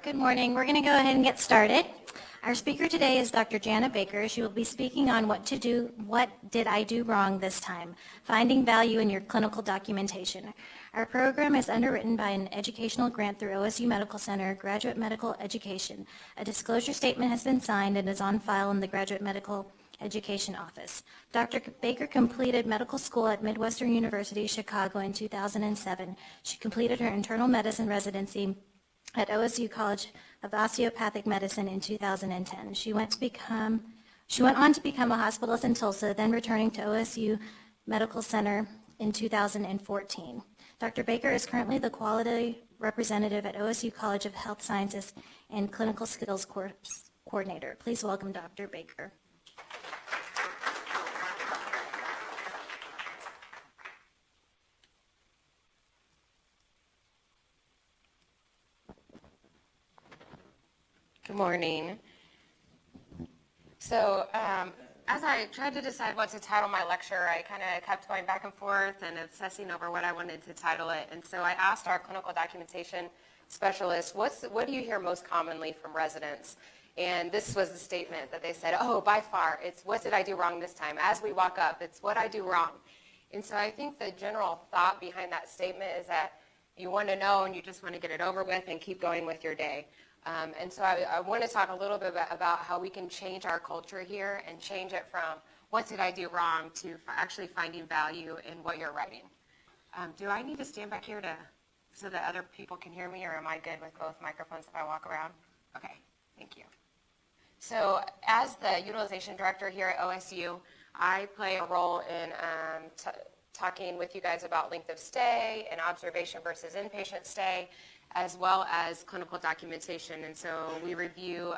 Good morning. We're going to go ahead and get started. Our speaker today is Dr. Jana Baker. She will be speaking on what did I do wrong this time, finding value in your clinical documentation. Our program is underwritten by an educational grant through OSU Medical Center, Graduate Medical Education. A disclosure statement has been signed and is on file in the Graduate Medical Education Office. Dr. Baker completed medical school at Midwestern University, Chicago in 2007. She completed her internal medicine residency at OSU College of Osteopathic Medicine in 2010. She went on to become a hospitalist in Tulsa, then returning to OSU Medical Center in 2014. Dr. Baker is currently the quality representative at OSU College of Health Sciences and Clinical Skills Coordinator. Please welcome Dr. Baker. Good morning. So as I tried to decide what to title my lecture, I kind of kept going back and forth and obsessing over what I wanted to title it. And so I asked our clinical documentation specialist, what do you hear most commonly from residents? And this was the statement that they said, oh, by far, it's what did I do wrong this time? As we walk up, it's what I do wrong. And so I think the general thought behind that statement is that you want to know and you just want to get it over with and keep going with your day. And so I want to talk a little bit about how we can change our culture here and change it from what did I do wrong to actually finding value in what you're writing. Do I need to stand back here so that other people can hear me, or am I good with both microphones if I walk around? Okay, thank you. So as the utilization director here at OSU, I play a role in talking with you guys about length of stay and observation versus inpatient stay, as well as clinical documentation. And so we review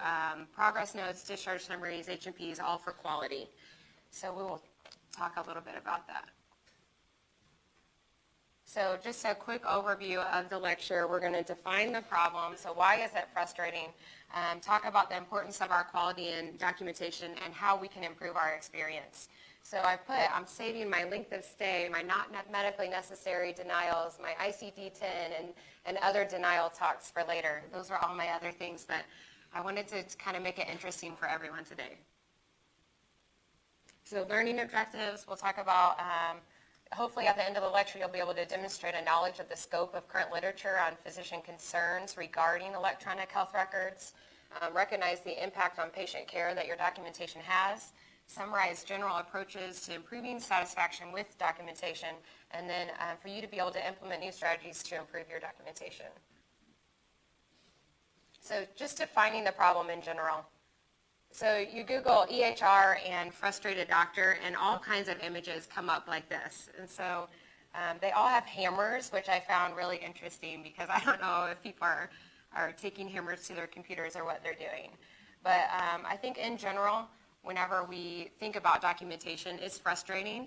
progress notes, discharge summaries, H&Ps, all for quality. So we will talk a little bit about that. So just a quick overview of the lecture. We're going to define the problem. So why is it frustrating? Talk about the importance of our quality and documentation and how we can improve our experience. So I'm saving my length of stay, my not medically necessary denials, my ICD-10, and other denial talks for later. Those are all my other things, but I wanted to kind of make it interesting for everyone today. So learning objectives, we'll talk about, hopefully at the end of the lecture, you'll be able to demonstrate a knowledge of the scope of current literature on physician concerns regarding electronic health records, recognize the impact on patient care that your documentation has, summarize general approaches to improving satisfaction with documentation, and then for you to be able to implement new strategies to improve your documentation. So just defining the problem in general. So you Google EHR and frustrated doctor, and all kinds of images come up like this. And so they all have hammers, which I found really interesting because I don't know if people are taking hammers to their computers or what they're doing. But I think in general, whenever we think about documentation, it's frustrating.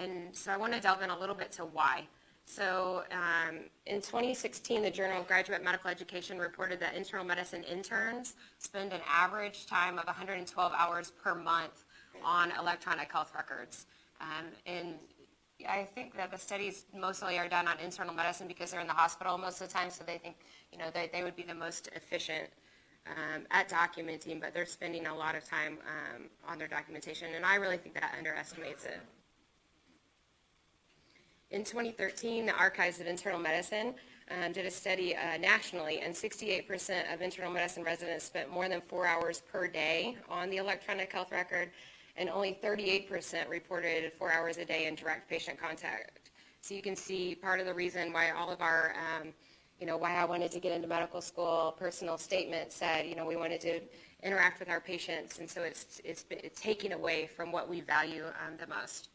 And so I want to delve in a little bit to why. So in 2016, the Journal of Graduate Medical Education reported that internal medicine interns spend an average time of 112 hours per month on electronic health records. And I think that the studies mostly are done on internal medicine because they're in the hospital most of the time, so they think they would be the most efficient at documenting, but they're spending a lot of time on their documentation, and I really think that underestimates it. In 2013, the Archives of Internal Medicine did a study nationally, and 68% of internal medicine residents spent more than 4 hours per day on the electronic health record, and only 38% reported 4 hours a day in direct patient contact. So you can see part of the reason why all of our why I wanted to get into medical school, personal statement said, we wanted to interact with our patients, and so it's taking away from what we value the most.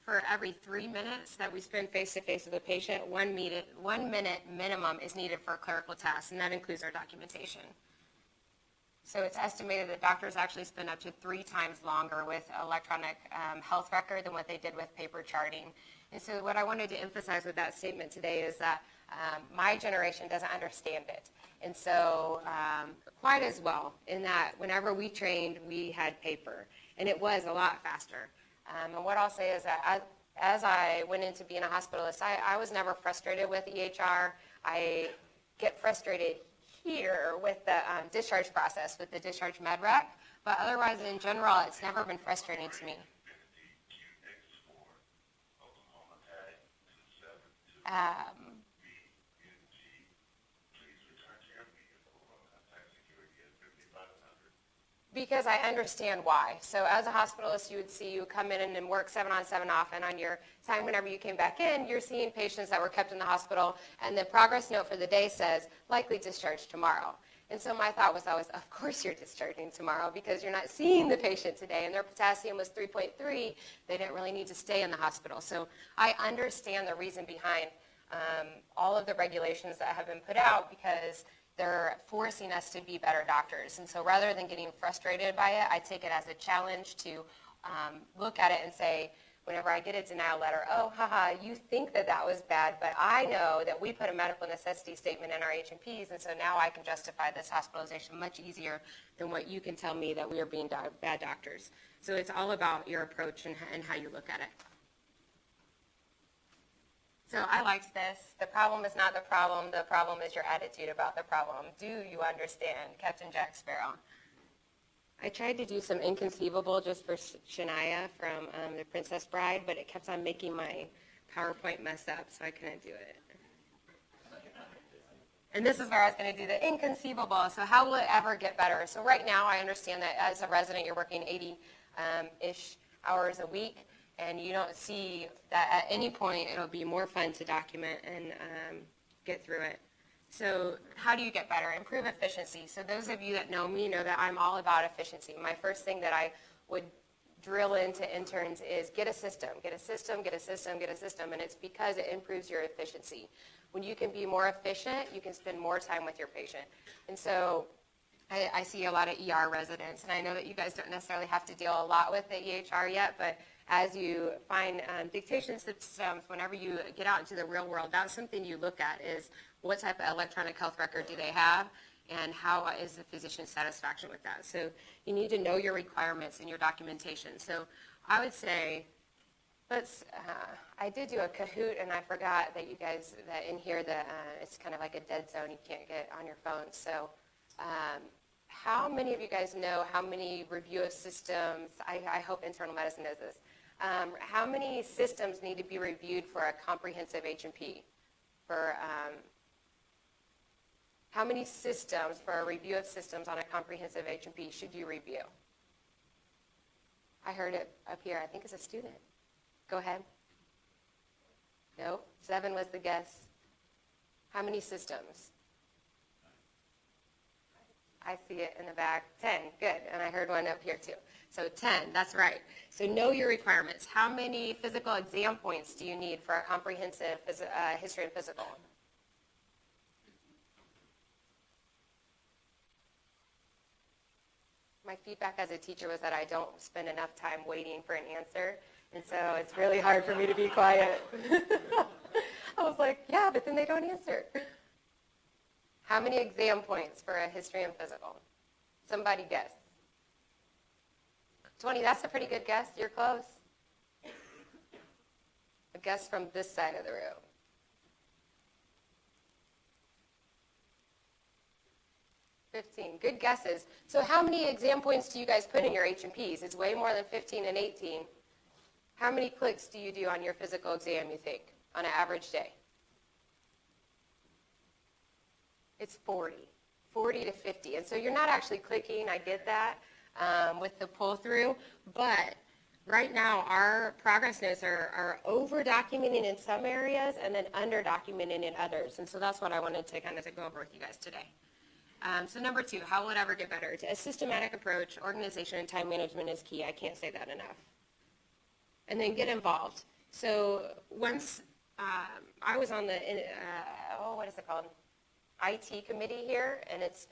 For every 3 minutes that we spend face-to-face with a patient, 1 minute minimum is needed for a clerical task, and that includes our documentation. So it's estimated that doctors actually spend up to 3 times longer with electronic health record than what they did with paper charting. And so what I wanted to emphasize with that statement today is that my generation doesn't understand it. And so quite as well, in that whenever we trained, we had paper, and it was a lot faster. And what I'll say is that as I went into being a hospitalist, I was never frustrated with EHR. I get frustrated here with the discharge process, with the discharge med rec, but otherwise in general, it's never been frustrating to me. Because I understand why. So as a hospitalist, you would see you come in and work 7 on, 7 off, and on your time whenever you came back in, you're seeing patients that were kept in the hospital, and the progress note for the day says, likely discharged tomorrow. And so my thought was always, of course you're discharging tomorrow because you're not seeing the patient today, and their potassium was 3.3. They didn't really need to stay in the hospital. So I understand the reason behind all of the regulations that have been put out because they're forcing us to be better doctors. And so rather than getting frustrated by it, I take it as a challenge to look at it and say, whenever I get a denial letter, oh, haha, you think that that was bad, but I know that we put a medical necessity statement in our H&Ps, and so now I can justify this hospitalization much easier than what you can tell me that we are being bad doctors. So it's all about your approach and how you look at it. So I liked this. The problem is not the problem is your attitude about the problem. Do you understand, Captain Jack Sparrow? I tried to do some inconceivable just for Shania from The Princess Bride, but it kept on making my PowerPoint mess up, so I couldn't do it. And this is where I was going to do the inconceivable. So how will it ever get better? So right now I understand that as a resident you're working 80-ish hours a week, and you don't see that at any point it'll be more fun to document and get through it. So how do you get better? Improve efficiency. So those of you that know me know that I'm all about efficiency. My first thing that I would drill into interns is get a system, get a system, get a system, get a system, and it's because it improves your efficiency. When you can be more efficient, you can spend more time with your patient. And so I see a lot of ER residents, and I know that you guys don't necessarily have to deal a lot with the EHR yet, but as you find dictation systems, whenever you get out into the real world, that's something you look at is what type of electronic health record do they have, and how is the physician's satisfaction with that. So you need to know your requirements and your documentation. So I would say, I did do a Kahoot, and I forgot that you guys, that in here, it's kind of like a dead zone. You can't get on your phone. So how many of you guys know how many review of systems, I hope internal medicine knows this, how many systems need to be reviewed for a comprehensive H&P? How many systems for a review of systems on a comprehensive H&P should you review? I heard it up here. I think it's a student. Go ahead. No, 7 was the guess. How many systems? I see it in the back. 10, good. And I heard one up here too. So 10, that's right. So know your requirements. How many physical exam points do you need for a comprehensive history and physical? My feedback as a teacher was that I don't spend enough time waiting for an answer, and so it's really hard for me to be quiet. I was like, yeah, but then they don't answer. How many exam points for a history and physical? Somebody guess. 20, that's a pretty good guess. You're close. A guess from this side of the room. 15. Good guesses. So how many exam points do you guys put in your H&Ps? It's way more than 15 and 18. How many clicks do you do on your physical exam, you think, on an average day? It's 40 to 50. And so you're not actually clicking, I get that, with the pull-through, but right now our progress notes are over-documenting in some areas and then under-documenting in others. And so that's what I wanted to kind of go over with you guys today. So number 2, how will it ever get better? A systematic approach, organization, and time management is key. I can't say that enough. And then get involved. So once I was on the, what is it called? IT committee here, and it's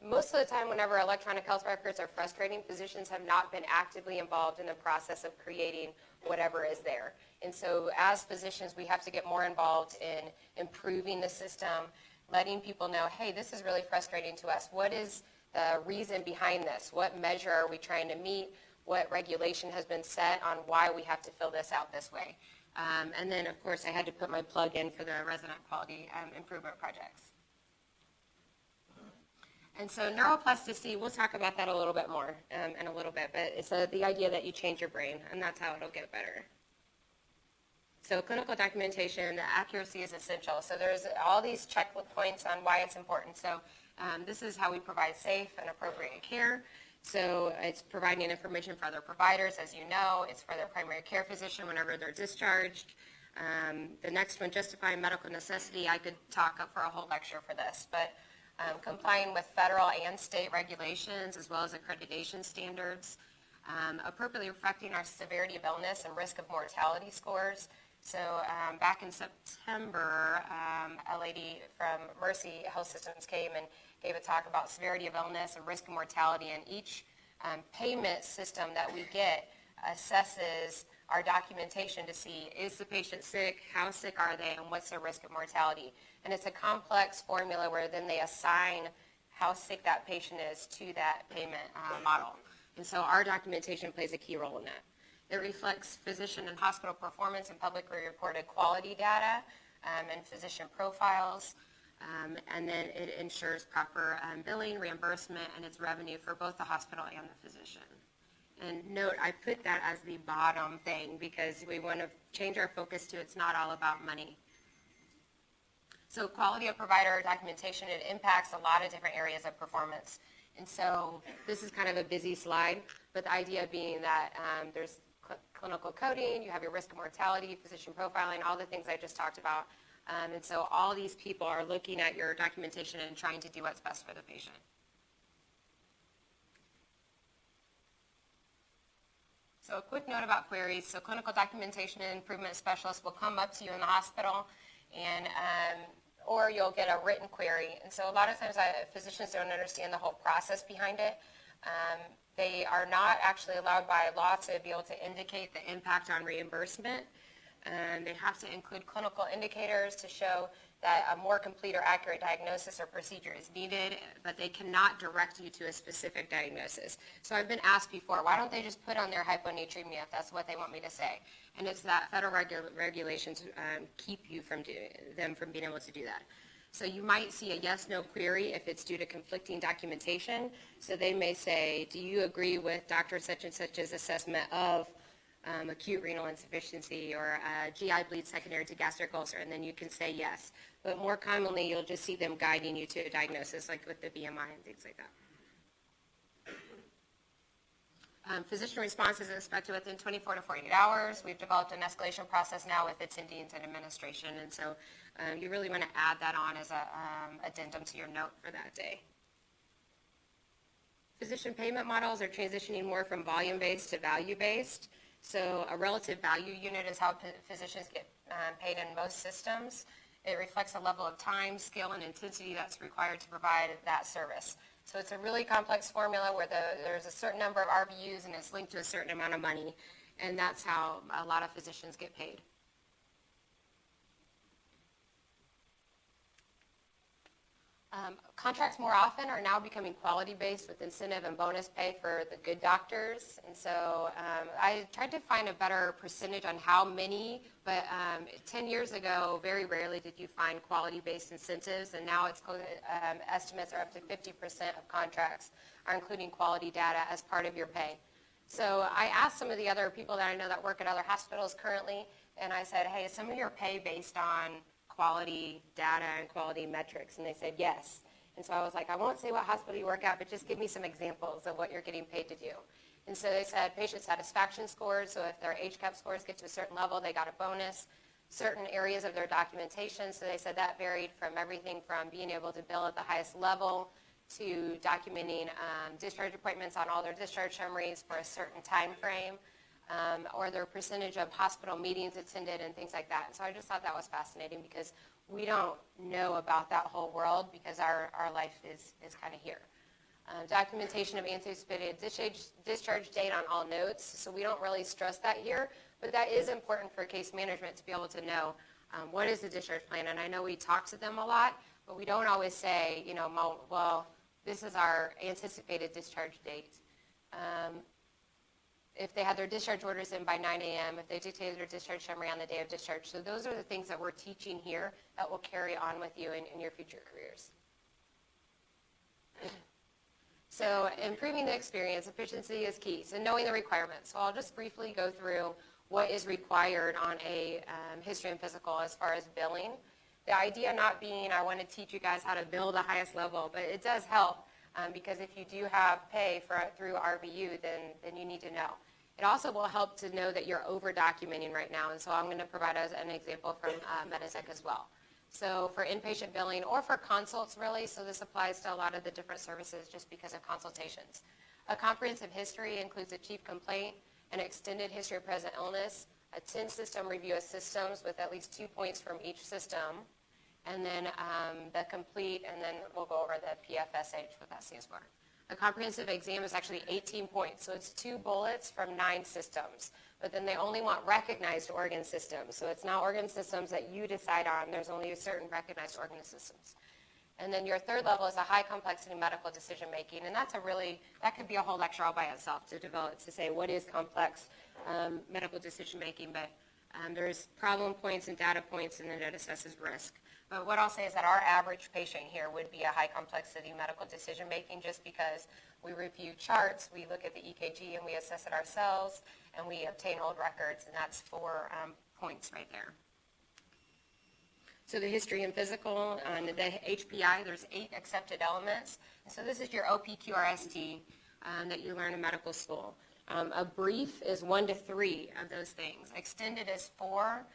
most of the time whenever electronic health records are frustrating, physicians have not been actively involved in the process of creating whatever is there. And so as physicians, we have to get more involved in improving the system, letting people know, hey, this is really frustrating to us. What is the reason behind this? What measure are we trying to meet? What regulation has been set on why we have to fill this out this way? And then, of course, I had to put my plug in for the resident quality improvement projects. And so neuroplasticity, we'll talk about that a little bit more in a little bit, but it's the idea that you change your brain, and that's how it'll get better. So clinical documentation, the accuracy is essential. So there's all these checkpoints on why it's important. So this is how we provide safe and appropriate care. So it's providing information for other providers, as you know. It's for their primary care physician whenever they're discharged. The next one, justifying medical necessity, I could talk up for a whole lecture for this, but complying with federal and state regulations as well as accreditation standards, appropriately reflecting our severity of illness and risk of mortality scores. So back in September, a lady from Mercy Health Systems came and gave a talk about severity of illness and risk of mortality, and each payment system that we get assesses our documentation to see, is the patient sick, how sick are they, and what's their risk of mortality. And it's a complex formula where then they assign how sick that patient is to that payment model. And so our documentation plays a key role in that. It reflects physician and hospital performance and publicly reported quality data and physician profiles. And then it ensures proper billing, reimbursement, and its revenue for both the hospital and the physician. And note, I put that as the bottom thing because we want to change our focus to it's not all about money. So quality of provider documentation, it impacts a lot of different areas of performance. And so this is kind of a busy slide, but the idea being that there's clinical coding, you have your risk of mortality, physician profiling, all the things I just talked about. And so all these people are looking at your documentation and trying to do what's best for the patient. So a quick note about queries. So clinical documentation and improvement specialists will come up to you in the hospital, and or you'll get a written query. And so a lot of times physicians don't understand the whole process behind it. They are not actually allowed by law to be able to indicate the impact on reimbursement. They have to include clinical indicators to show that a more complete or accurate diagnosis or procedure is needed, but they cannot direct you to a specific diagnosis. So I've been asked before, why don't they just put on their hyponatremia if that's what they want me to say? And it's that federal regulations keep you from being able to do that. So you might see a yes/no query if it's due to conflicting documentation. So they may say, do you agree with Dr. such and such's assessment of acute renal insufficiency or GI bleed secondary to gastric ulcer, and then you can say yes. But more commonly, you'll just see them guiding you to a diagnosis, like with the BMI and things like that. Physician response is expected within 24 to 48 hours. We've developed an escalation process now with attendings and administration, and so you really want to add that on as a addendum to your note for that day. Physician payment models are transitioning more from volume-based to value-based. So a relative value unit is how physicians get paid in most systems. It reflects a level of time, skill, and intensity that's required to provide that service. So it's a really complex formula where there's a certain number of RVUs and it's linked to a certain amount of money, and that's how a lot of physicians get paid. Contracts more often are now becoming quality-based with incentive and bonus pay for the good doctors. And so I tried to find a better percentage on how many, but 10 years ago, very rarely did you find quality-based incentives, and now it's estimates are up to 50% of contracts are including quality data as part of your pay. So I asked some of the other people that I know that work at other hospitals currently, and I said, hey, is some of your pay based on quality data and quality metrics? And they said yes. And so I was like, I won't say what hospital you work at, but just give me some examples of what you're getting paid to do. And so they said patient satisfaction scores, so if their HCAP scores get to a certain level, they got a bonus. Certain areas of their documentation, so they said that varied from everything from being able to bill at the highest level to documenting discharge appointments on all their discharge summaries for a certain time frame. Or their percentage of hospital meetings attended and things like that. And so I just thought that was fascinating because we don't know about that whole world because our life is kind of here. Documentation of anticipated discharge date on all notes. So we don't really stress that here, but that is important for case management to be able to know what is the discharge plan. And I know we talk to them a lot, but we don't always say, you know, well, this is our anticipated discharge date. if they had their discharge orders in by 9 a.m., if they dictated their discharge summary on the day of discharge. So those are the things that we're teaching here that will carry on with you in your future careers. So improving the experience, efficiency is key. So knowing the requirements. So I'll just briefly go through what is required on a history and physical as far as billing. The idea not being I want to teach you guys how to bill the highest level, but it does help because if you do have pay through RVU, then you need to know. It also will help to know that you're over-documenting right now, and so I'm going to provide an example from Meditech as well. So for inpatient billing or for consults really, so this applies to a lot of the different services just because of consultations. A comprehensive history includes a chief complaint, an extended history of present illness, a 10-system review of systems with at least 2 points from each system, and then the complete, and then we'll go over the PFSH, what that stands for. A comprehensive exam is actually 18 points, so it's 2 bullets from 9 systems. But then they only want recognized organ systems, so it's not organ systems that you decide on. There's only a certain recognized organ systems. And then your third level is a high complexity medical decision making, and that could be a whole lecture all by itself to develop, to say what is complex medical decision making, but there's problem points and data points, and then it assesses risk. But what I'll say is that our average patient here would be a high complexity medical decision making just because we review charts, we look at the EKG and we assess it ourselves, and we obtain old records, and that's 4 points right there. So the history and physical, on the HPI, there's 8 accepted elements. And so this is your OPQRST that you learn in medical school. A brief is 1 to 3 of those things. Extended is 4,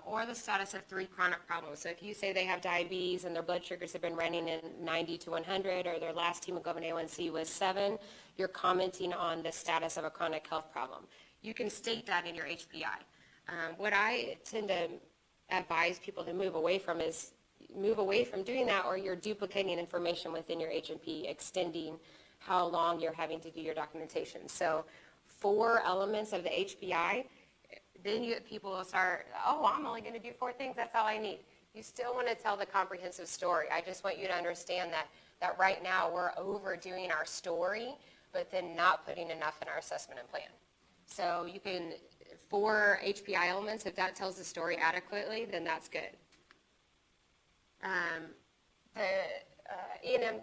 or the status of 3 chronic problems. So if you say they have diabetes and their blood sugars have been running in 90 to 100, or their last hemoglobin A1C was 7, you're commenting on the status of a chronic health problem. You can state that in your HPI. What I tend to advise people to move away from doing that, or you're duplicating information within your H&P, extending how long you're having to do your documentation. So 4 elements of the HPI, then people will start, I'm only going to do 4 things, that's all I need. You still want to tell the comprehensive story. I just want you to understand that right now we're overdoing our story, but then not putting enough in our assessment and plan. So you can, 4 HPI elements, if that tells the story adequately, then that's good. The E&M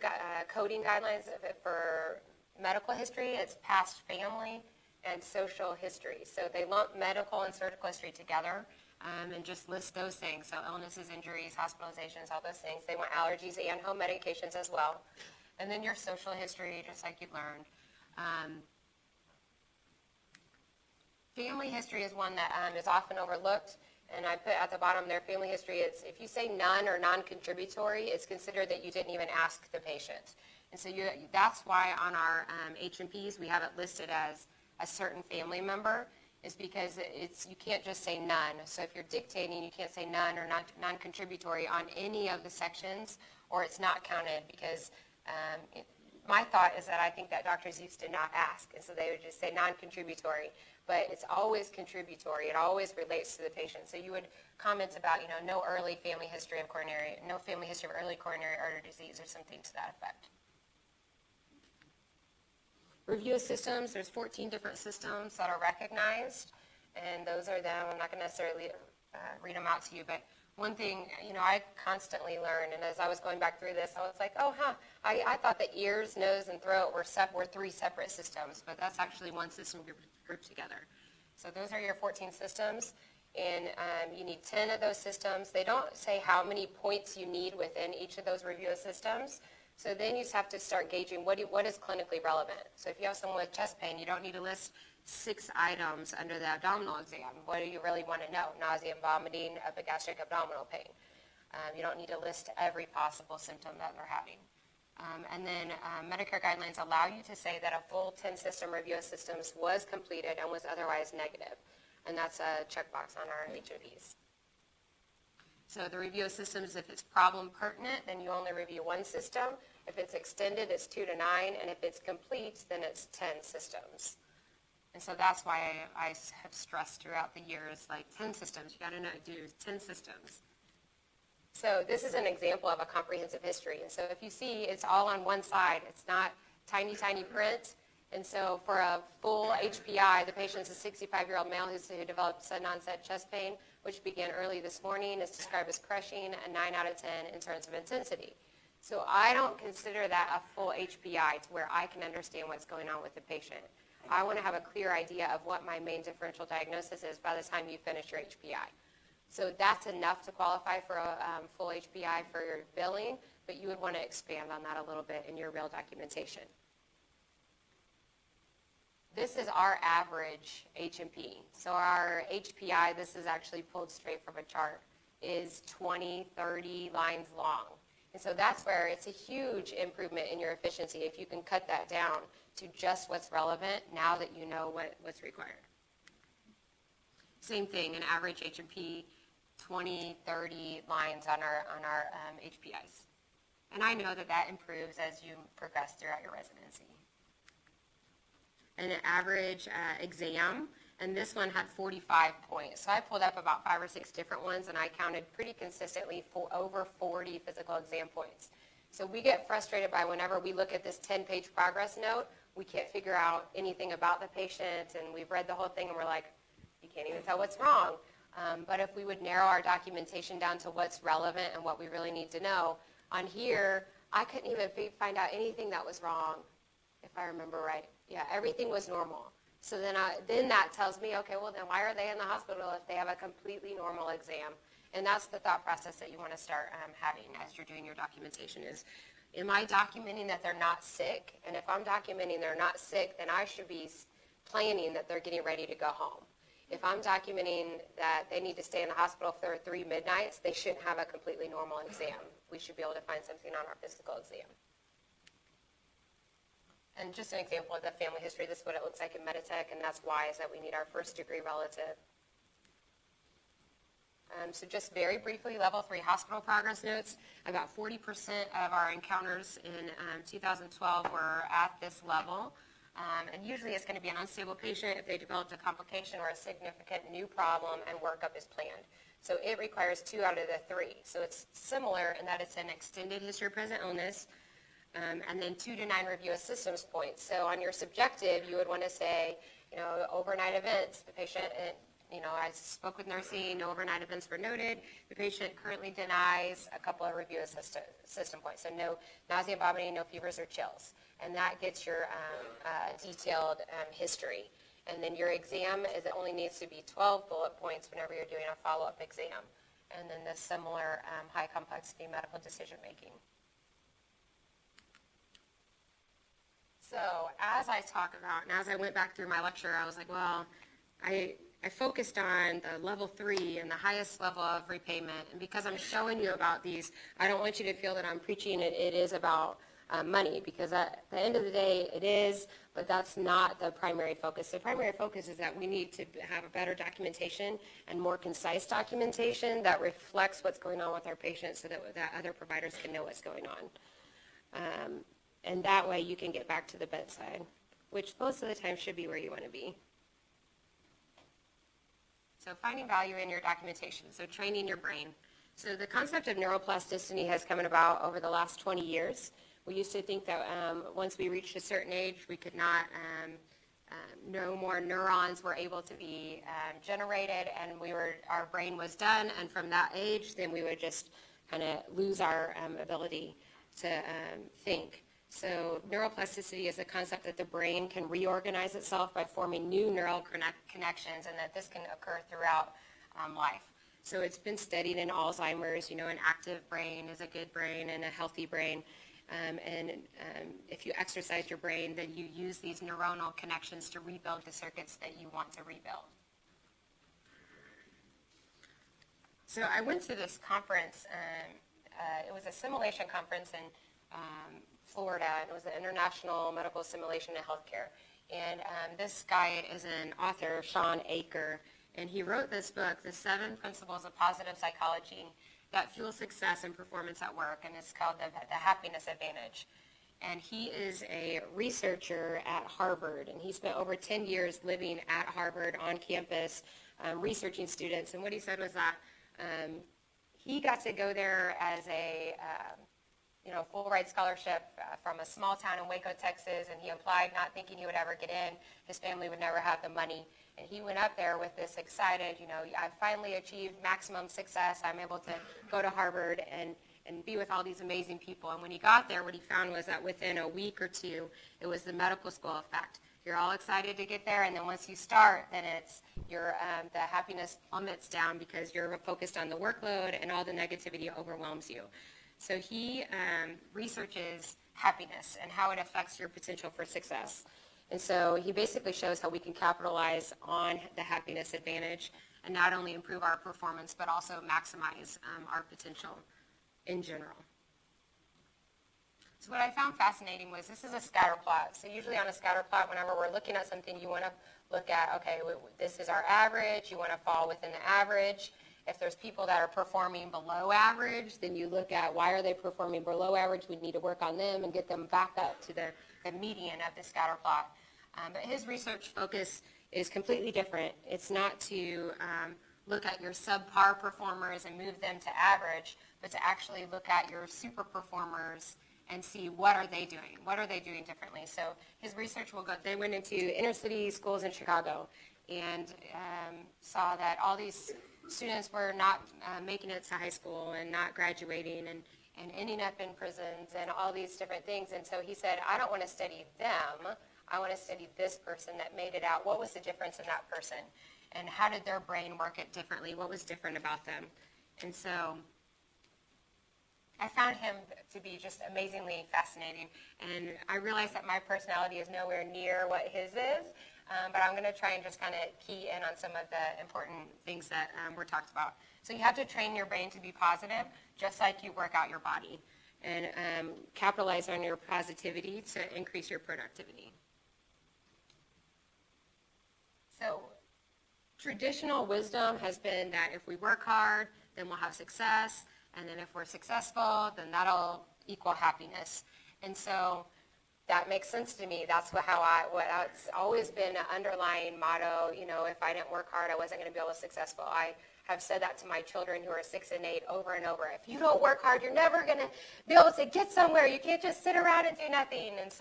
coding guidelines for medical history, it's past family and social history. So they lump medical and surgical history together and just list those things. So illnesses, injuries, hospitalizations, all those things. They want allergies and home medications as well. And then your social history, just like you've learned. Family history is one that is often overlooked, and I put at the bottom there, family history, it's if you say none or non-contributory, it's considered that you didn't even ask the patient. And so that's why on our H&Ps we have it listed as a certain family member, is because you can't just say none. So if you're dictating, you can't say none or non-contributory on any of the sections, or it's not counted, because my thought is that I think that doctors used to not ask, and so they would just say non-contributory, but it's always contributory. It always relates to the patient. So you would comment about, no early family history of no family history of early coronary artery disease or something to that effect. Review of systems, there's 14 different systems that are recognized, and those are them. I'm not going to necessarily read them out to you, but one thing, I constantly learn, and as I was going back through this, I was like, I thought that ears, nose, and throat were 3 separate systems, but that's actually one system grouped together. So those are your 14 systems, and you need 10 of those systems. They don't say how many points you need within each of those review systems, so then you just have to start gauging what is clinically relevant. So if you have someone with chest pain, you don't need to list 6 items under the abdominal exam. What do you really want to know? Nausea and vomiting, epigastric abdominal pain. You don't need to list every possible symptom that they're having. And then Medicare guidelines allow you to say that a full 10-system review of systems was completed and was otherwise negative. And that's a checkbox on our H&Ps. So the review of systems, if it's problem pertinent, then you only review 1 system. If it's extended, it's 2 to 9. And if it's complete, then it's 10 systems. And so that's why I have stressed throughout the years, 10 systems. You got to do 10 systems. So this is an example of a comprehensive history. And so if you see, it's all on one side. It's not tiny, tiny print. And so for a full HPI, the patient is a 65-year-old male who developed sudden onset chest pain, which began early this morning, is described as crushing, a 9 out of 10 in terms of intensity. So I don't consider that a full HPI to where I can understand what's going on with the patient. I want to have a clear idea of what my main differential diagnosis is by the time you finish your HPI. So that's enough to qualify for a full HPI for your billing, but you would want to expand on that a little bit in your real documentation. This is our average H&P. So our HPI, this is actually pulled straight from a chart, is 20, 30 lines long. And so that's where it's a huge improvement in your efficiency if you can cut that down to just what's relevant now that you know what's required. Same thing, an average H&P, 20, 30 lines on our HPIs. And I know that improves as you progress throughout your residency. An average exam, and this one had 45 points. So I pulled up about 5 or 6 different ones, and I counted pretty consistently for over 40 physical exam points. So we get frustrated by whenever we look at this 10-page progress note, we can't figure out anything about the patient, and we've read the whole thing, and we're like, you can't even tell what's wrong. But if we would narrow our documentation down to what's relevant and what we really need to know, on here, I couldn't even find out anything that was wrong, if I remember right. Yeah, everything was normal. So then that tells me, okay, well then why are they in the hospital if they have a completely normal exam? And that's the thought process that you want to start having as you're doing your documentation is, am I documenting that they're not sick? And if I'm documenting they're not sick, then I should be planning that they're getting ready to go home. If I'm documenting that they need to stay in the hospital for 3 midnights, they shouldn't have a completely normal exam. We should be able to find something on our physical exam. And just an example of the family history, this is what it looks like in Meditech, and that's why is that we need our first degree relative. So just very briefly, level 3 hospital progress notes. About 40% of our encounters in 2012 were at this level. And usually it's going to be an unstable patient if they developed a complication or a significant new problem and workup is planned. So it requires 2 out of the 3. So it's similar in that it's an extended history of present illness, and then 2 to 9 review of systems points. So on your subjective, you would want to say, overnight events. The patient, I spoke with nursing, no overnight events were noted. The patient currently denies a couple of review of system points. So no nausea, vomiting, no fevers or chills. And that gets your detailed history. And then your exam it only needs to be 12 bullet points whenever you're doing a follow-up exam. And then the similar high complexity medical decision making. So as I talk about, and as I went back through my lecture, I was like, well, I focused on the level 3 and the highest level of repayment. And because I'm showing you about these, I don't want you to feel that I'm preaching it is about money, because at the end of the day, it is, but that's not the primary focus. The primary focus is that we need to have a better documentation and more concise documentation that reflects what's going on with our patients so that other providers can know what's going on. And that way you can get back to the bedside, which most of the time should be where you want to be. So finding value in your documentation, so training your brain. So the concept of neuroplasticity has come about over the last 20 years. We used to think that once we reached a certain age, we could not, no more neurons were able to be generated, and our brain was done, and from that age, then we would just kind of lose our ability to think. So neuroplasticity is a concept that the brain can reorganize itself by forming new neural connections, and that this can occur throughout life. So it's been studied in Alzheimer's, an active brain is a good brain and a healthy brain. If you exercise your brain, then you use these neuronal connections to rebuild the circuits that you want to rebuild. So I went to this conference, it was a simulation conference in Florida, and it was the International Medical Simulation in Healthcare. And this guy is an author, Shawn, and he wrote this book, The 7 Principles of Positive Psychology that Fuel Success and Performance at Work, and it's called the Happiness Advantage. And he is a researcher at Harvard, and he spent over 10 years living at Harvard on campus, researching students. And what he said was that he got to go there as full ride scholarship from a small town in Waco, Texas, and he applied not thinking he would ever get in. His family would never have the money. And he went up there with this excited, I finally achieved maximum success. I'm able to go to Harvard and be with all these amazing people. And when he got there, what he found was that within a week or two, it was the medical school effect. You're all excited to get there, and then once you start, then it's the happiness plummets down because you're focused on the workload and all the negativity overwhelms you. So he researches happiness and how it affects your potential for success. And so he basically shows how we can capitalize on the happiness advantage and not only improve our performance, but also maximize our potential in general. So what I found fascinating was this is a scatter plot. So usually on a scatter plot, whenever we're looking at something, you want to look at, okay, this is our average. You want to fall within the average. If there's people that are performing below average, then you look at why are they performing below average. We need to work on them and get them back up to the median of the scatter plot. But his research focus is completely different. It's not to look at your subpar performers and move them to average, but to actually look at your super performers and see what are they doing? What are they doing differently? So his research they went into inner city schools in Chicago and saw that all these students were not making it to high school and not graduating and ending up in prisons and all these different things. And so he said, I don't want to study them. I want to study this person that made it out. What was the difference in that person? And how did their brain work it differently? What was different about them? And so I found him to be just amazingly fascinating. And I realized that my personality is nowhere near what his is, but I'm going to try and just kind of key in on some of the important things that were talked about. So you have to train your brain to be positive, just like you work out your body, and capitalize on your positivity to increase your productivity. So traditional wisdom has been that if we work hard, then we'll have success. And then if we're successful, then that'll equal happiness. And so that makes sense to me. That's what's always been an underlying motto. If I didn't work hard, I wasn't going to be able to be successful. I have said that to my children who are 6 and 8 over and over. If you don't work hard, you're never going to be able to get somewhere. You can't just sit around and do nothing. And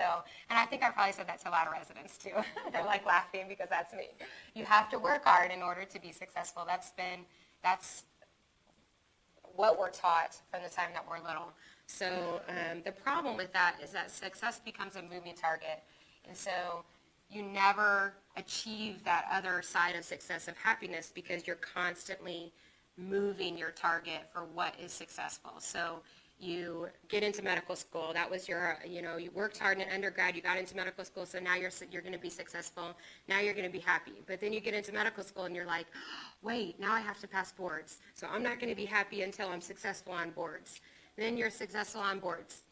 I think I probably said that to a lot of residents too. They're like laughing because that's me. You have to work hard in order to be successful. That's what we're taught from the time that we're little. So the problem with that is that success becomes a moving target. And so you never achieve that other side of success of happiness because you're constantly moving your target for what is successful. So you get into medical school. That was you worked hard in undergrad. You got into medical school, so now you're going to be successful. Now you're going to be happy. But then you get into medical school and you're like, wait, now I have to pass boards. So I'm not going to be happy until I'm successful on boards. Then you're successful on boards.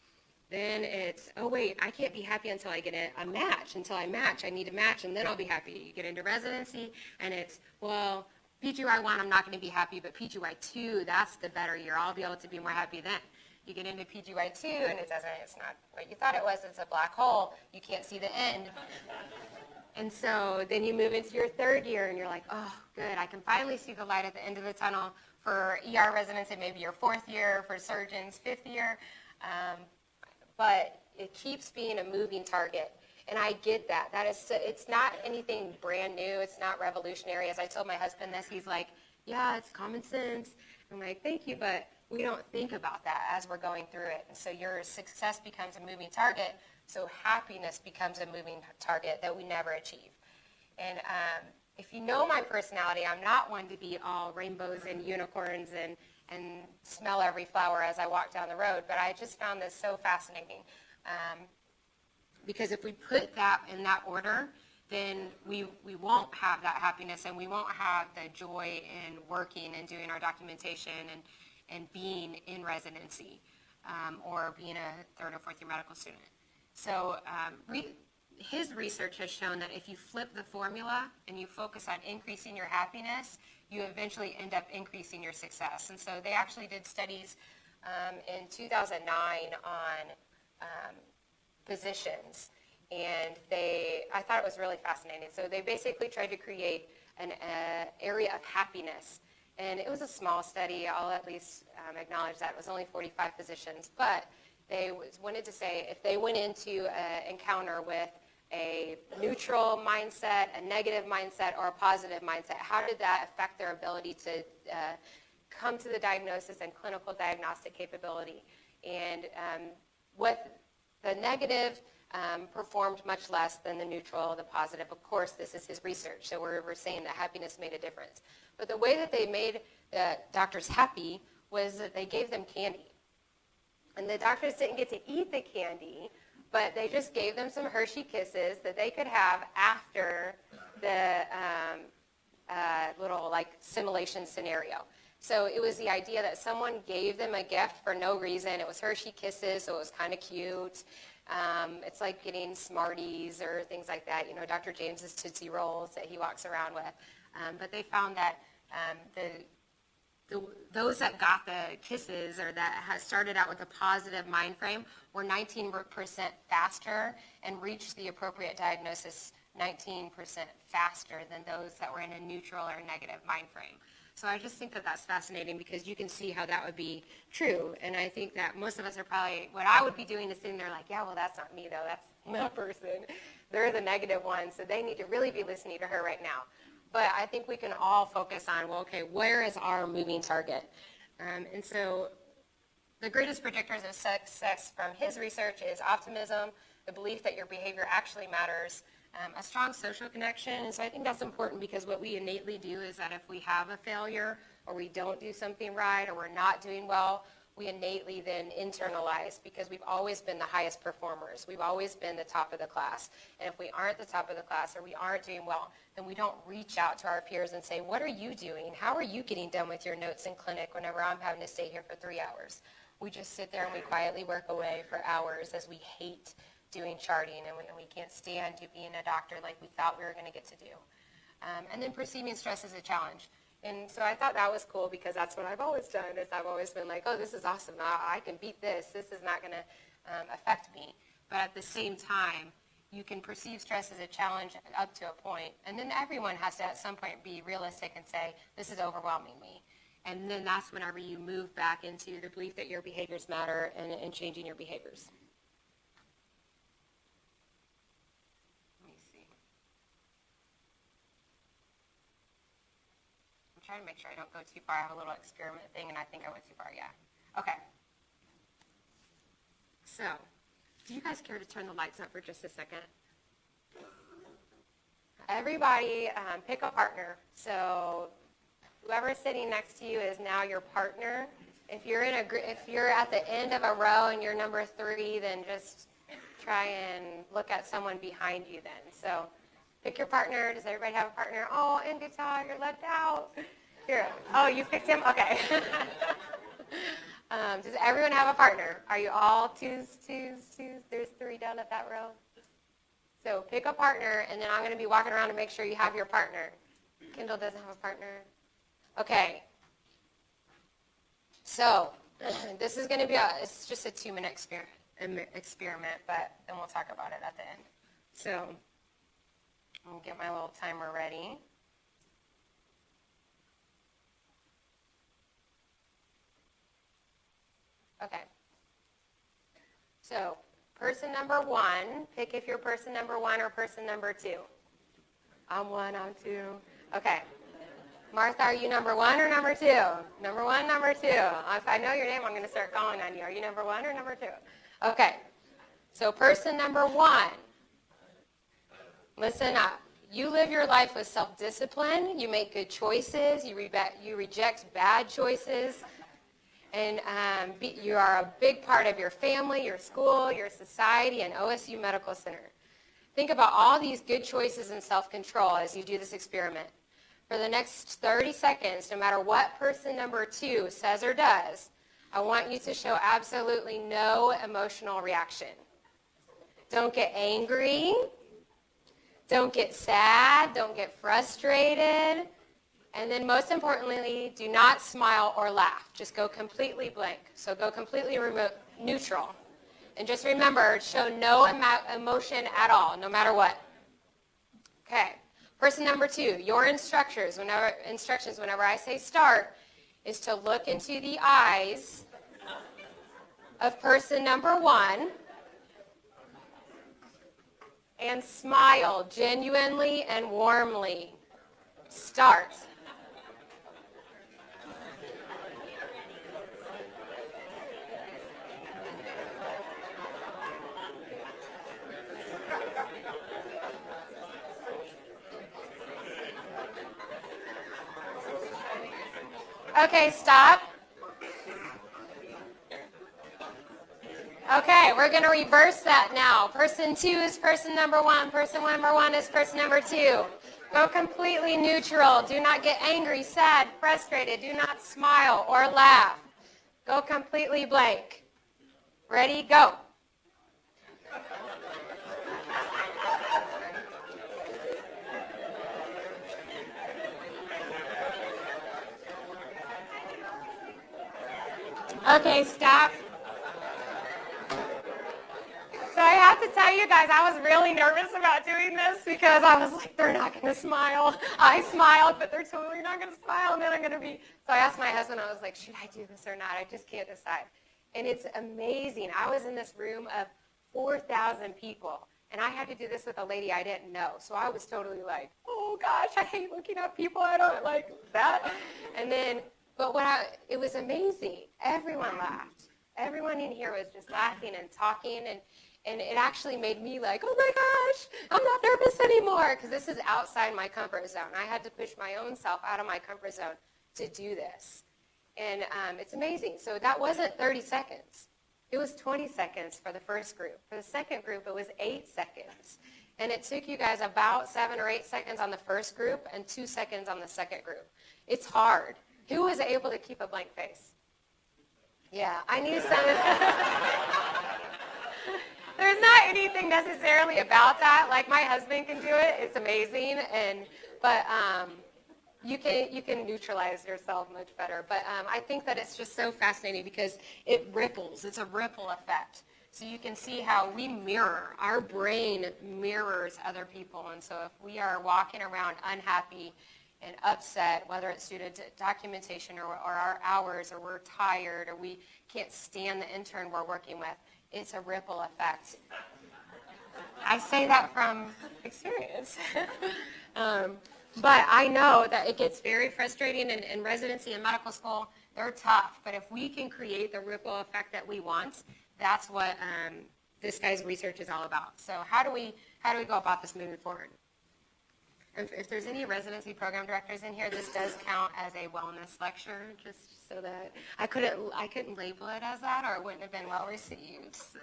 Then it's, oh wait, I can't be happy until I get a match. Until I match, I need a match, and then I'll be happy. You get into residency, and it's, well, PGY 1, I'm not going to be happy, but PGY 2, that's the better year. I'll be able to be more happy then. You get into PGY 2, and it's not what you thought it was. It's a black hole. You can't see the end. And so then you move into your third year, and you're like, oh, good. I can finally see the light at the end of the tunnel. For ER residents, it may be your fourth year. For surgeons, fifth year. But it keeps being a moving target. And I get that. It's not anything brand new. It's not revolutionary. As I told my husband this, he's like, yeah, it's common sense. I'm like, thank you, but we don't think about that as we're going through it. And so your success becomes a moving target. So happiness becomes a moving target that we never achieve. And if you know my personality, I'm not one to be all rainbows and unicorns and smell every flower as I walk down the road, but I just found this so fascinating. Because if we put that in that order, then we won't have that happiness and we won't have the joy in working and doing our documentation and being in residency or being a third or fourth year medical student. So his research has shown that if you flip the formula and you focus on increasing your happiness, you eventually end up increasing your success. And so they actually did studies in 2009 on physicians, and I thought it was really fascinating. So they basically tried to create an area of happiness, and it was a small study. I'll at least acknowledge that it was only 45 physicians, but they wanted to say if they went into an encounter with a neutral mindset, a negative mindset, or a positive mindset, how did that affect their ability to come to the diagnosis and clinical diagnostic capability? And what the negative performed much less than the neutral, the positive. Of course, this is his research, so we're saying that happiness made a difference. But the way that they made the doctors happy was that they gave them candy. And the doctors didn't get to eat the candy, but they just gave them some Hershey Kisses that they could have after the little like simulation scenario. So it was the idea that someone gave them a gift for no reason. It was Hershey Kisses, so it was kind of cute. It's like getting Smarties or things like that. You know, Dr. James's Tootsie Rolls that he walks around with. But they found that those that got the kisses or that has started out with a positive mind frame were 19% faster and reached the appropriate diagnosis 19% faster than those that were in a neutral or negative mind frame. So I just think that that's fascinating because you can see how that would be true. And I think that most of us are probably, what I would be doing is sitting there like, yeah, well, that's not me though. That's that person. They're the negative one. So they need to really be listening to her right now. But I think we can all focus on, well, okay, where is our moving target? And so the greatest predictors of success from his research is optimism, the belief that your behavior actually matters, a strong social connection. And so I think that's important because what we innately do is that if we have a failure or we don't do something right or we're not doing well, we innately then internalize because we've always been the highest performers. We've always been the top of the class. And if we aren't the top of the class or we aren't doing well, then we don't reach out to our peers and say, what are you doing? How are you getting done with your notes in clinic whenever I'm having to stay here for 3 hours? We just sit there and we quietly work away for hours as we hate doing charting and we can't stand to being a doctor like we thought we were going to get to do. And then perceiving stress as a challenge. And so I thought that was cool because that's what I've always done is I've always been like, oh, this is awesome. I can beat this. This is not going to affect me. But at the same time, you can perceive stress as a challenge up to a point. And then everyone has to at some point be realistic and say, this is overwhelming me. And then that's whenever you move back into the belief that your behaviors matter and changing your behaviors. Trying to make sure I don't go too far. I have a little experiment thing, and I think I went too far. Yeah. Okay. So, do you guys care to turn the lights up for just a second? Everybody pick a partner. So, whoever's sitting next to you is now your partner. If you're at the end of a row and you're number 3, then just try and look at someone behind you then. So, pick your partner. Does everybody have a partner? Oh, and guitar, you're left out. Here. Oh, you picked him? Okay. Does everyone have a partner? Are you all twos? There's 3 down at that row. So pick a partner, and then I'm going to be walking around to make sure you have your partner. Kendall doesn't have a partner. Okay. So this is going to be it's just a 2-minute experiment, but then we'll talk about it at the end. So I'm going to get my little timer ready. Okay. So person number 1, pick if you're person number 1 or person number 2. I'm 1, I'm 2. Okay. Martha, are you number 1 or number 2? Number 1, number 2. If I know your name, I'm going to start calling on you. Are you number 1 or number 2? Okay. So person number 1, listen up. You live your life with self-discipline. You make good choices. You reject bad choices. And you are a big part of your family, your school, your society, and OSU Medical Center. Think about all these good choices and self-control as you do this experiment. For the next 30 seconds, no matter what person number 2 says or does, I want you to show absolutely no emotional reaction. Don't get angry. Don't get sad. Don't get frustrated. And then most importantly, do not smile or laugh. Just go completely blank. So go completely neutral. And just remember, show no emotion at all, no matter what. Okay. Person number 2, your instructions whenever I say start is to look into the eyes of person number 1 and smile genuinely and warmly. Start. Okay, stop. Okay, we're going to reverse that now. Person 2 is person number 1. Person number 1 is person number 2. Go completely neutral. Do not get angry, sad, frustrated. Do not smile or laugh. Go completely blank. Ready? Go. Okay, stop. So I have to tell you guys, I was really nervous about doing this because I was like, they're not going to smile. I smiled, but they're totally not going to smile, and then I'm going to be. So I asked my husband, I was like, should I do this or not? I just can't decide. And it's amazing. I was in this room of 4,000 people, and I had to do this with a lady I didn't know. So I was totally like, oh gosh, I hate looking at people. I don't like that. And then, but it was amazing. Everyone laughed. Everyone in here was just laughing and talking, and it actually made me like, oh my gosh, I'm not nervous anymore, because this is outside my comfort zone. I had to push my own self out of my comfort zone to do this. And it's amazing. So that wasn't 30 seconds. It was 20 seconds for the first group. For the second group, it was 8 seconds. And it took you guys about 7 or 8 seconds on the first group and 2 seconds on the second group. It's hard. Who was able to keep a blank face? Yeah, I knew some. There's not anything necessarily about that. Like, my husband can do it. It's amazing. But you can neutralize yourself much better. But I think that it's just so fascinating because it ripples. It's a ripple effect. So you can see how we mirror. Our brain mirrors other people. And so if we are walking around unhappy and upset, whether it's due to documentation or our hours, or we're tired, or we can't stand the intern we're working with, it's a ripple effect. I say that from experience. But I know that it gets very frustrating in residency and medical school. They're tough, but if we can create the ripple effect that we want, that's what this guy's research is all about. So how do we go about this moving forward? If there's any residency program directors in here, this does count as a wellness lecture, just so that I couldn't label it as that, or it wouldn't have been well received. So.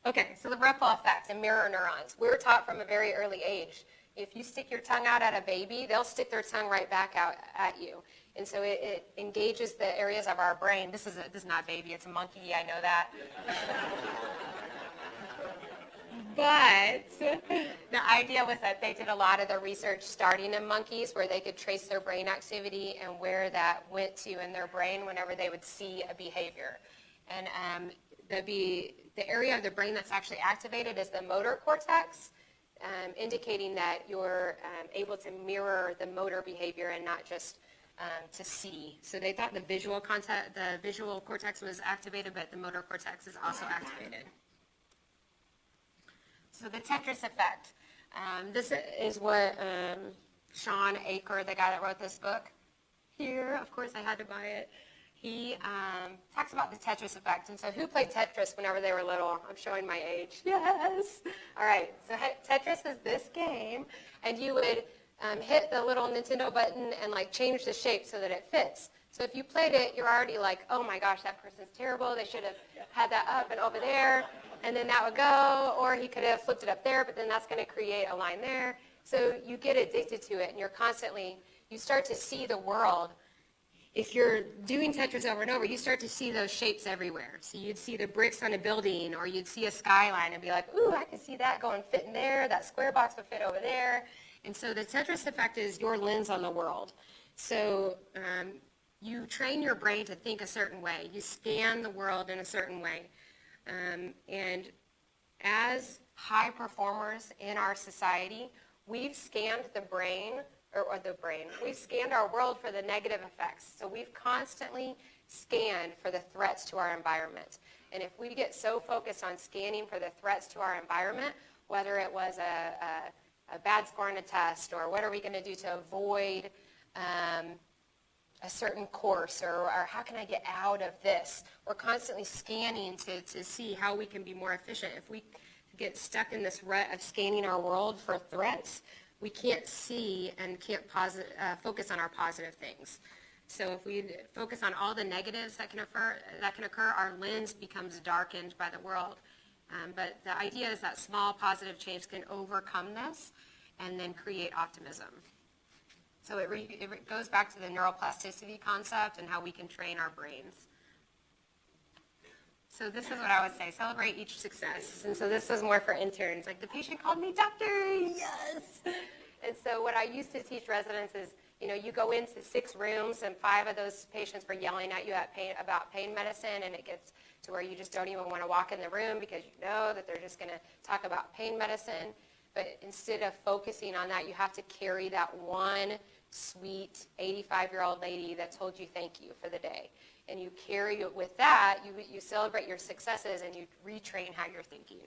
Okay, so the ripple effect and mirror neurons. We were taught from a very early age, if you stick your tongue out at a baby, they'll stick their tongue right back out at you. And so it engages the areas of our brain. This is not a baby, it's a monkey, I know that. But the idea was that they did a lot of the research starting in monkeys where they could trace their brain activity and where that went to in their brain whenever they would see a behavior. And the area of the brain that's actually activated is the motor cortex, indicating that you're able to mirror the motor behavior and not just to see. So they thought the visual cortex was activated, but the motor cortex is also activated. So the Tetris Effect. This is what Shawn, Achor, the guy that wrote this book, here, of course I had to buy it, he talks about the Tetris Effect. And so who played Tetris whenever they were little? I'm showing my age. Yes. All right. So Tetris is this game, and you would hit the little Nintendo button and like change the shape so that it fits. So if you played it, you're already like, oh my gosh, that person's terrible. They should have had that up and over there, and then that would go. Or he could have flipped it up there, but then that's going to create a line there. So you get addicted to it, and you start to see the world. If you're doing Tetris over and over, you start to see those shapes everywhere. So you'd see the bricks on a building, or you'd see a skyline and be like, ooh, I can see that going fit in there. That square box would fit over there. And so the Tetris Effect is your lens on the world. So you train your brain to think a certain way. You scan the world in a certain way. And as high performers in our society, we've scanned we've scanned our world for the negative effects. So we've constantly scan for the threats to our environment. And if we get so focused on scanning for the threats to our environment, whether it was a bad score on a test, or what are we going to do to avoid a certain course, or how can I get out of this? We're constantly scanning to see how we can be more efficient. If we get stuck in this rut of scanning our world for threats, we can't see and can't focus on our positive things. So if we focus on all the negatives that can occur, our lens becomes darkened by the world. But the idea is that small positive change can overcome this and then create optimism. So it goes back to the neuroplasticity concept and how we can train our brains. So this is what I would say, celebrate each success. And so this was more for interns. Like, the patient called me doctor, yes! And so what I used to teach residents is, you go into 6 rooms and 5 of those patients were yelling at you about pain medicine, and it gets to where you just don't even want to walk in the room because you know that they're just going to talk about pain medicine. But instead of focusing on that, you have to carry that one sweet 85-year-old lady that told you thank you for the day. And you carry it with that, you celebrate your successes, and you retrain how you're thinking.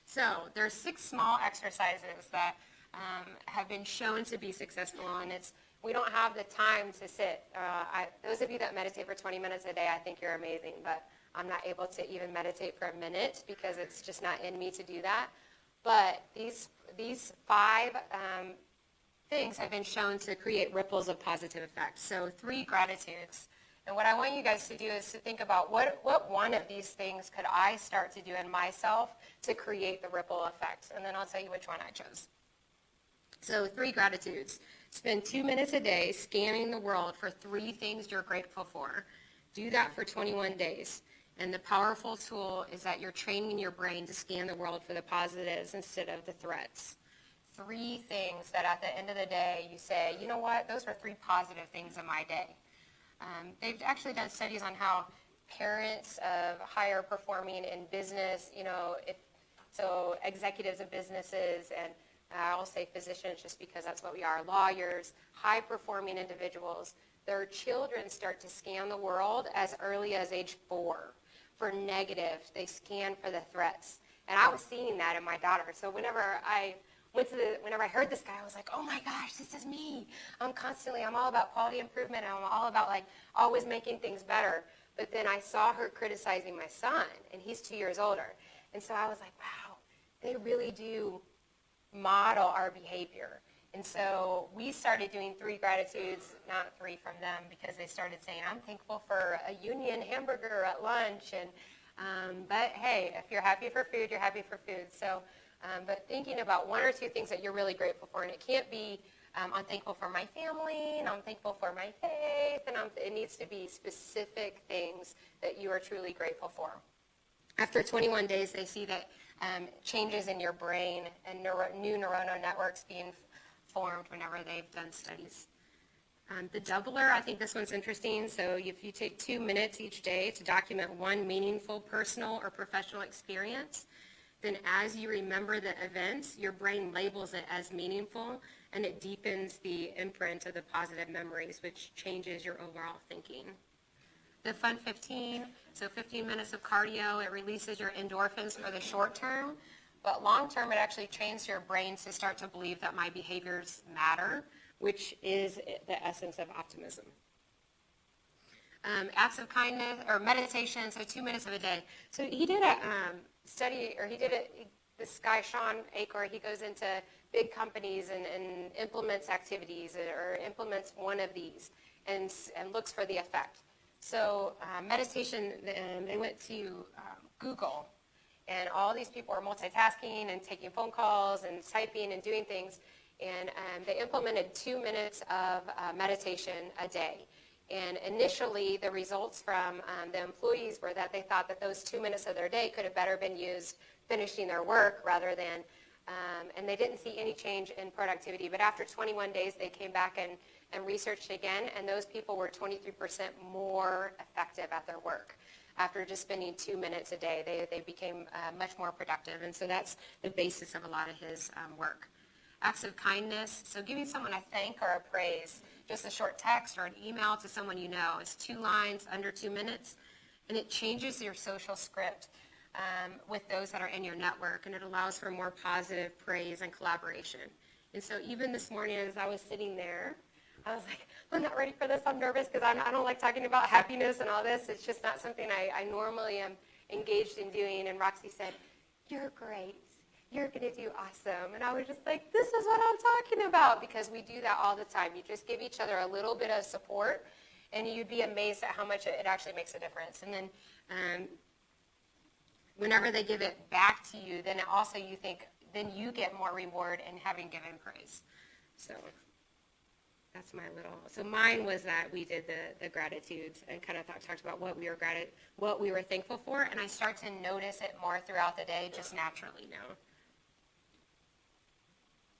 So there's 6 small exercises that have been shown to be successful, and we don't have the time to sit. Those of you that meditate for 20 minutes a day, I think you're amazing, but I'm not able to even meditate for a minute because it's just not in me to do that. But these 5 things have been shown to create ripples of positive effect. So 3 gratitudes. And what I want you guys to do is to think about what one of these things could I start to do in myself to create the ripple effect. And then I'll tell you which one I chose. So 3 gratitudes. Spend 2 minutes a day scanning the world for 3 things you're grateful for. Do that for 21 days. And the powerful tool is that you're training your brain to scan the world for the positives instead of the threats. 3 things that at the end of the day you say, you know what, those were 3 positive things in my day. They've actually done studies on how parents of higher performing in business, so executives of businesses, and I'll say physicians just because that's what we are, lawyers, high performing individuals, their children start to scan the world as early as age 4. For negative, they scan for the threats. And I was seeing that in my daughter. So whenever I heard this guy, I was like, oh my gosh, this is me. I'm all about quality improvement. I'm all about always making things better. But then I saw her criticizing my son, and he's 2 years older. And so I was like, wow, they really do model our behavior. And so we started doing 3 gratitudes, not 3 from them, because they started saying, I'm thankful for a Union hamburger at lunch. But hey, if you're happy for food, you're happy for food. So, but thinking about 1 or 2 things that you're really grateful for, and it can't be, I'm thankful for my family, and I'm thankful for my faith, and it needs to be specific things that you are truly grateful for. After 21 days, they see that changes in your brain and new neuronal networks being formed whenever they've done studies. The doubler, I think this one's interesting. So if you take 2 minutes each day to document 1 meaningful personal or professional experience, then as you remember the event, your brain labels it as meaningful, and it deepens the imprint of the positive memories, which changes your overall thinking. The Fun 15, so 15 minutes of cardio, it releases your endorphins for the short term, but long term it actually trains your brain to start to believe that my behaviors matter, which is the essence of optimism. Acts of kindness, or meditation, so 2 minutes of a day. So he did a study, or this guy, Shawn, Achor, he goes into big companies and implements activities, or implements one of these, and looks for the effect. So meditation, they went to Google, and all these people were multitasking and taking phone calls and typing and doing things, and they implemented 2 minutes of meditation a day. And initially, the results from the employees were that they thought that those 2 minutes of their day could have better been used finishing their work rather than, and they didn't see any change in productivity. But after 21 days, they came back and researched again, and those people were 23% more effective at their work. After just spending 2 minutes a day, they became much more productive. And so that's the basis of a lot of his work. Acts of kindness, so giving someone a thank or a praise just a short text or an email to someone you know. It's 2 lines, under 2 minutes, and it changes your social script with those that are in your network, and it allows for more positive praise and collaboration. And so even this morning as I was sitting there, I was like, I'm not ready for this. I'm nervous because I don't like talking about happiness and all this. It's just not something I normally am engaged in doing. And Roxy said, you're great. You're going to do awesome. And I was just like, this is what I'm talking about, because we do that all the time. You just give each other a little bit of support, and you'd be amazed at how much it actually makes a difference. And then whenever they give it back to you, then also you think, then you get more reward in having given praise. So that's my little, so mine was that we did the gratitudes and kind of talked about what we were thankful for, and I start to notice it more throughout the day just naturally now.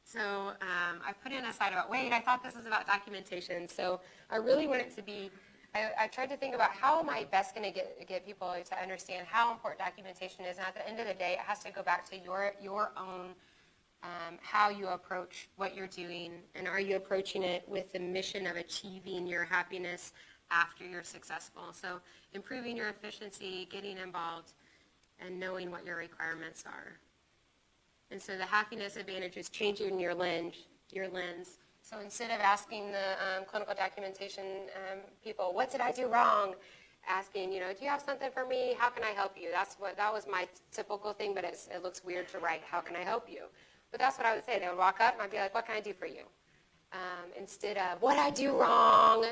So I put in a side about, wait, I thought this was about documentation, so I really want it to be, I tried to think about how am I best going to get people to understand how important documentation is, and at the end of the day, it has to go back to your own how you approach what you're doing, and are you approaching it with the mission of achieving your happiness after you're successful. So improving your efficiency, getting involved, and knowing what your requirements are. And so the happiness advantage is changing your lens. So instead of asking the clinical documentation people, what did I do wrong? Asking, do you have something for me? How can I help you? That was my typical thing, but it looks weird to write, how can I help you? But that's what I would say. They would walk up and I'd be like, what can I do for you? Instead of, what I do wrong?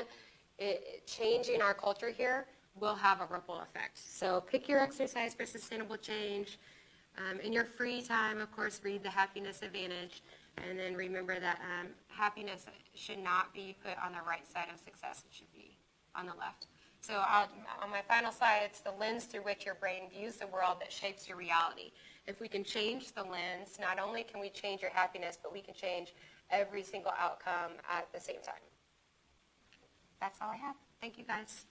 Changing our culture here will have a ripple effect. So pick your exercise for sustainable change. In your free time, of course, read The Happiness Advantage. And then remember that happiness should not be put on the right side of success. It should be on the left. So on my final slide, it's the lens through which your brain views the world that shapes your reality. If we can change the lens, not only can we change your happiness, but we can change every single outcome at the same time. That's all I have. Thank you, guys.